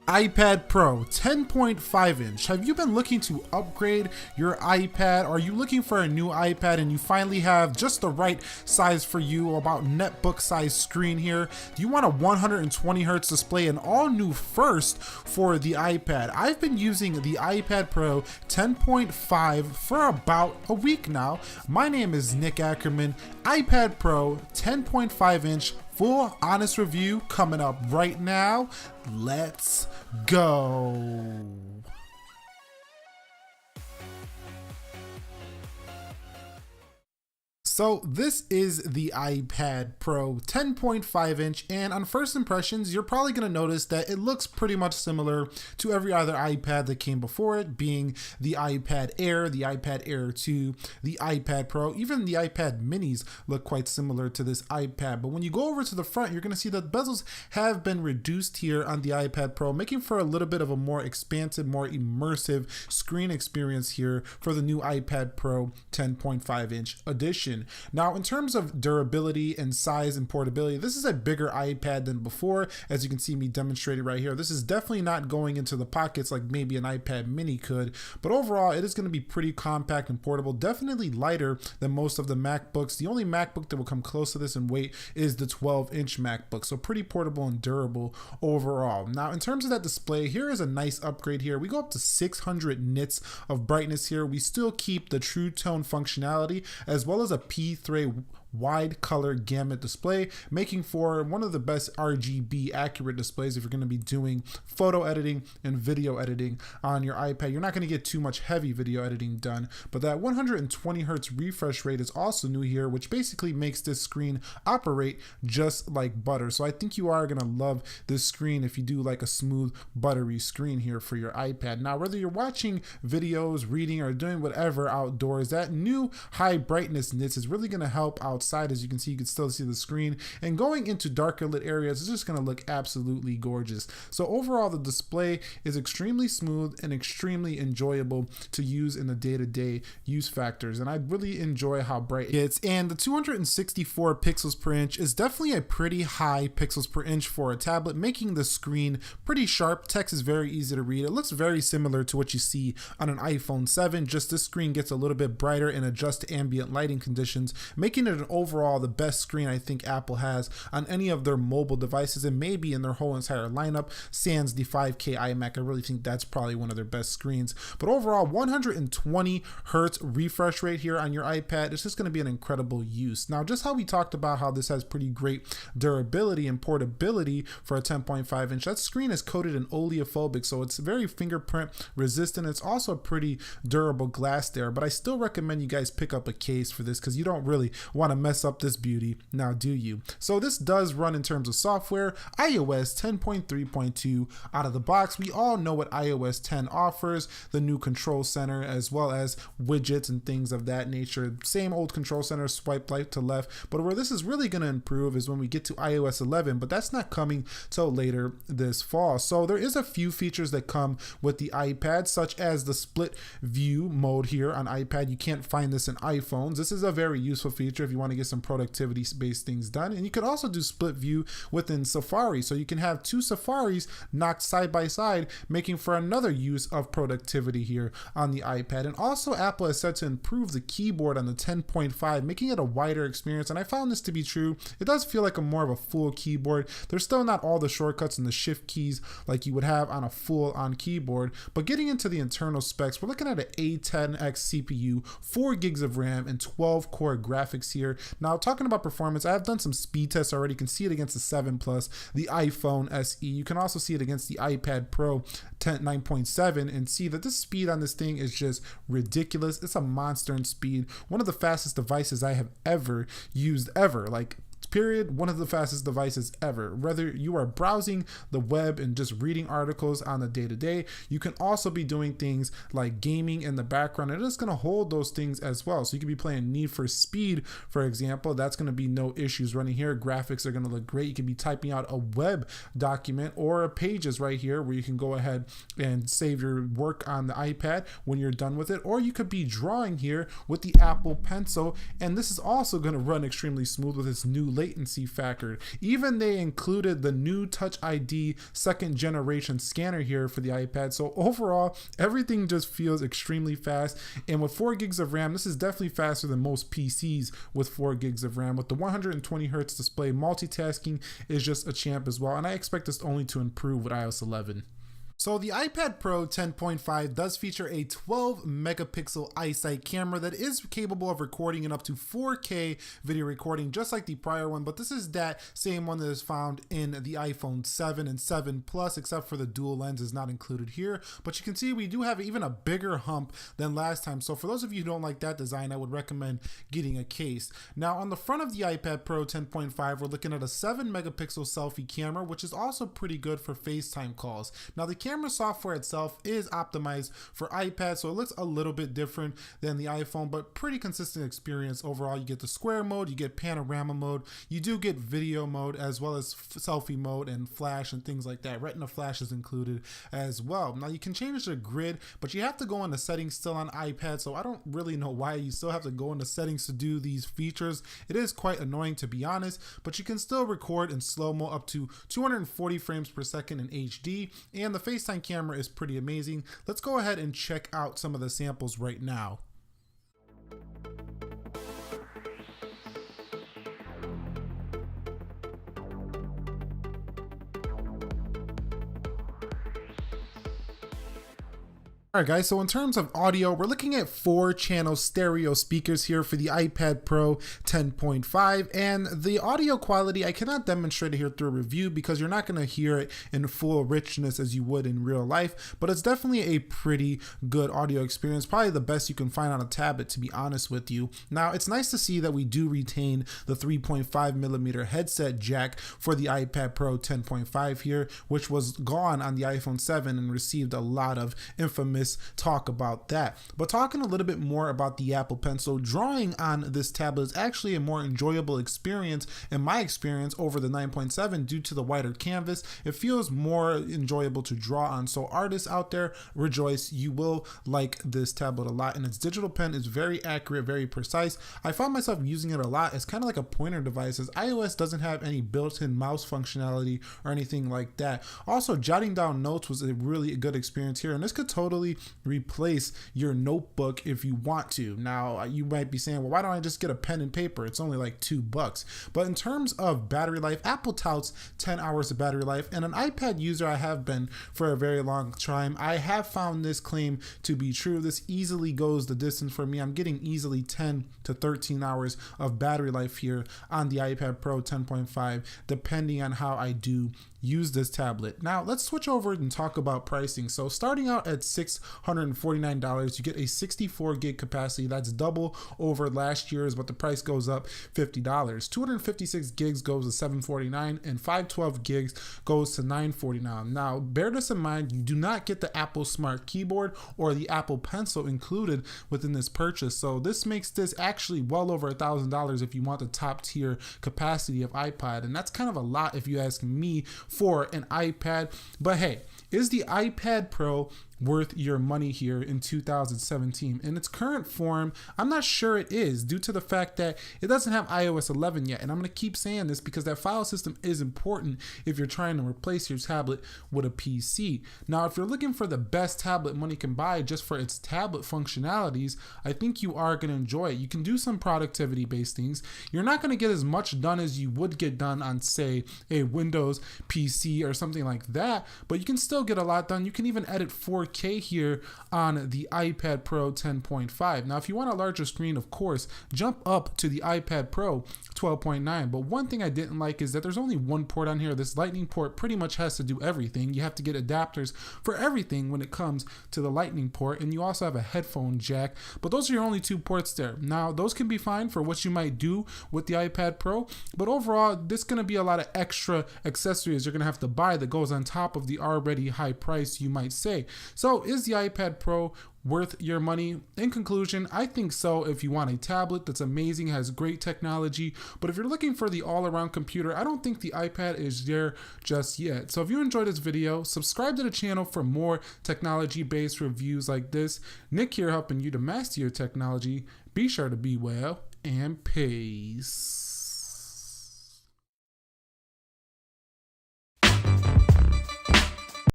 iPad Pro 10.5 inch. Have you been looking to upgrade your iPad? Are you looking for a new iPad and you finally have just the right size for you, about netbook size screen here? Do you want a 120 hertz display, an all new first for the iPad? I've been using the iPad Pro 10.5 for about a week now. My name is Nick Ackerman. iPad Pro 10.5 inch full honest review coming up right now. Let's go. So this is the iPad Pro 10.5 inch, and on first impressions, you're probably going to notice that it looks pretty much similar to every other iPad that came before it, being the iPad Air, the iPad Air 2, the iPad Pro. Even the iPad minis look quite similar to this iPad, but when you go over to the front, you're going to see that bezels have been reduced here on the iPad Pro, making for a little bit of a more expansive, more immersive screen experience here for the new iPad Pro 10.5 inch edition. Now, in terms of durability and size and portability, this is a bigger iPad than before, as you can see me demonstrating right here. This is definitely not going into the pockets like maybe an iPad mini could, but overall it is going to be pretty compact and portable, definitely lighter than most of the MacBooks. The only MacBook that will come close to this in weight is the 12-inch MacBook, so pretty portable and durable overall. Now, in terms of that display, here is a nice upgrade here. We go up to 600 nits of brightness here. We still keep the True Tone functionality as well as a P3 wide color gamut display, making for one of the best RGB accurate displays if you're going to be doing photo editing and video editing on your iPad. You're not going to get too much heavy video editing done, but that 120 hertz refresh rate is also new here, which basically makes this screen operate just like butter. So I think you are going to love this screen if you do like a smooth buttery screen here for your iPad. Now, whether you're watching videos, reading, or doing whatever outdoors, that new high brightness nits is really going to help out. As you can see, you can still see the screen, and going into darker lit areas is just going to look absolutely gorgeous. So overall, the display is extremely smooth and extremely enjoyable to use in the day-to-day use factors, and I really enjoy how bright it gets. And the 264 pixels per inch is definitely a pretty high pixels per inch for a tablet, making the screen pretty sharp. Text is very easy to read. It looks very similar to what you see on an iPhone 7, just this screen gets a little bit brighter and adjusts to ambient lighting conditions, making it an overall the best screen I think Apple has on any of their mobile devices, and maybe in their whole entire lineup, sans the 5K iMac. I really think that's probably one of their best screens. But overall, 120 hertz refresh rate here on your iPad, it's just going to be an incredible use. Now, just how we talked about how this has pretty great durability and portability for a 10.5 inch, that screen is coated in oleophobic, so it's very fingerprint resistant. It's also a pretty durable glass there, but I still recommend you guys pick up a case for this because you don't really want to mess up this beauty, now do you? So this does run, in terms of software, iOS 10.3.2 out of the box. We all know what iOS 10 offers, the new control center as well as widgets and things of that nature. Same old control center, swipe right to left, but where this is really going to improve is when we get to iOS 11, but that's not coming till later this fall. So there is a few features that come with the iPad, such as the split view mode here on iPad. You can't find this in iPhones. This is a very useful feature if you want to get some productivity based things done. And you could also do split view within Safari, so you can have two Safaris knocked side by side, making for another use of productivity here on the iPad. And also, Apple has said to improve the keyboard on the 10.5, making it a wider experience, and I found this to be true. It does feel like a more of a full keyboard. There's still not all the shortcuts and the shift keys like you would have on a full on keyboard, but getting into the internal specs, we're looking at an A10X CPU, 4 gigs of RAM, and 12 core graphics here. Now, talking about performance, I have done some speed tests already. You can see it against the 7 Plus, the iPhone SE. You can also see it against the iPad Pro 9.7 and see that the speed on this thing is just ridiculous. It's a monster in speed. One of the fastest devices I have ever used ever. Like, period, one of the fastest devices ever. Whether you are browsing the web and just reading articles on the day-to-day, you can also be doing things like gaming in the background, and it's going to hold those things as well. So you could be playing Need for Speed, for example. That's going to be no issues running here. Graphics are going to look great. You can be typing out a web document or pages right here where you can go ahead and save your work on the iPad when you're done with it, or you could be drawing here with the Apple Pencil, and this is also going to run extremely smooth with its new layout latency factor. Even they included the new Touch ID 2nd generation scanner here for the iPad. So overall, everything just feels extremely fast. And with 4 gigs of RAM, this is definitely faster than most PCs with 4 gigs of RAM. With the 120 hertz display, multitasking is just a champ as well. And I expect this only to improve with iOS 11. So the iPad Pro 10.5 does feature a 12 megapixel iSight camera that is capable of recording in up to 4K video recording, just like the prior one, but this is that same one that is found in the iPhone 7 and 7 Plus, except for the dual lens is not included here. But you can see we do have even a bigger hump than last time. So for those of you who don't like that design, I would recommend getting a case. Now on the front of the iPad Pro 10.5, we're looking at a 7 megapixel selfie camera, which is also pretty good for FaceTime calls. Now the camera software itself is optimized for iPad, so it looks a little bit different than the iPhone, but pretty consistent experience overall. You get the square mode, you get panorama mode, you do get video mode as well as selfie mode and flash and things like that. Retina flash is included as well. Now you can change the grid, but you have to go into settings still on iPad, so I don't really know why you still have to go into settings to do these features. It is quite annoying, to be honest, but you can still record in slow-mo up to 240 frames per second in HD, and the FaceTime camera is pretty amazing. Let's go ahead and check out some of the samples right now. Alright guys, so in terms of audio, we're looking at 4-channel stereo speakers here for the iPad Pro 10.5, and the audio quality I cannot demonstrate it here through a review because you're not going to hear it in full richness as you would in real life, but it's definitely a pretty good audio experience, probably the best you can find on a tablet, to be honest with you. Now it's nice to see that we do retain the 3.5mm headset jack for the iPad Pro 10.5 here, which was gone on the iPhone 7 and received a lot of infamous talk about that. But talking a little bit more about the Apple Pencil, drawing on this tablet is actually a more enjoyable experience in my experience over the 9.7 due to the wider canvas. It feels more enjoyable to draw on. So artists out there, rejoice, you will like this tablet a lot, and its digital pen is very accurate, very precise. I found myself using it a lot as kind of like a pointer device, as iOS doesn't have any built-in mouse functionality or anything like that. Also, jotting down notes was a really good experience here, and this could totally replace your notebook if you want to. Now you might be saying, well, why don't I just get a pen and paper? It's only like $2. But in terms of battery life, Apple touts 10 hours of battery life, and an iPad user I have been for a very long time, I have found this claim to be true. This easily goes the distance for me. I'm getting easily 10 to 13 hours of battery life here on the iPad Pro 10.5, depending on how I do use this tablet. Now let's switch over and talk about pricing. So starting out at $649, you get a 64 gig capacity. That's double over last year's, but the price goes up $50. 256 gigs goes to $749, and 512 gigs goes to $949. Now bear this in mind, you do not get the Apple Smart Keyboard or the Apple Pencil included within this purchase. So this makes this actually well over $1,000 if you want the top tier capacity of iPad, and that's kind of a lot if you ask me for an iPad. But hey, is the iPad Pro worth your money here in 2017? In its current form, I'm not sure it is, due to the fact that it doesn't have iOS 11 yet. And I'm going to keep saying this because that file system is important if you're trying to replace your tablet with a PC. Now, if you're looking for the best tablet money can buy just for its tablet functionalities, I think you are going to enjoy it. You can do some productivity based things. You're not going to get as much done as you would get done on, say, a Windows PC or something like that, but you can still get a lot done. You can even edit 4K here on the iPad Pro 10.5. Now, if you want a larger screen, of course, jump up to the iPad Pro 12.9. But one thing I didn't like is that there's only one port on here. This Lightning port pretty much has to do everything. You have to get adapters for everything when it comes to the Lightning port, and you also have a headphone jack, but those are your only 2 ports there. Now, those can be fine for what you might do with the iPad Pro, but overall, this is going to be a lot of extra accessories you're going to have to buy that goes on top of the already high price, you might say. So is the iPad Pro worth your money? In conclusion, I think so if you want a tablet that's amazing, has great technology, but if you're looking for the all-around computer, I don't think the iPad is there just yet. So if you enjoyed this video, subscribe to the channel for more technology-based reviews like this. Nick here helping you to master your technology. Be sure to be well, and peace.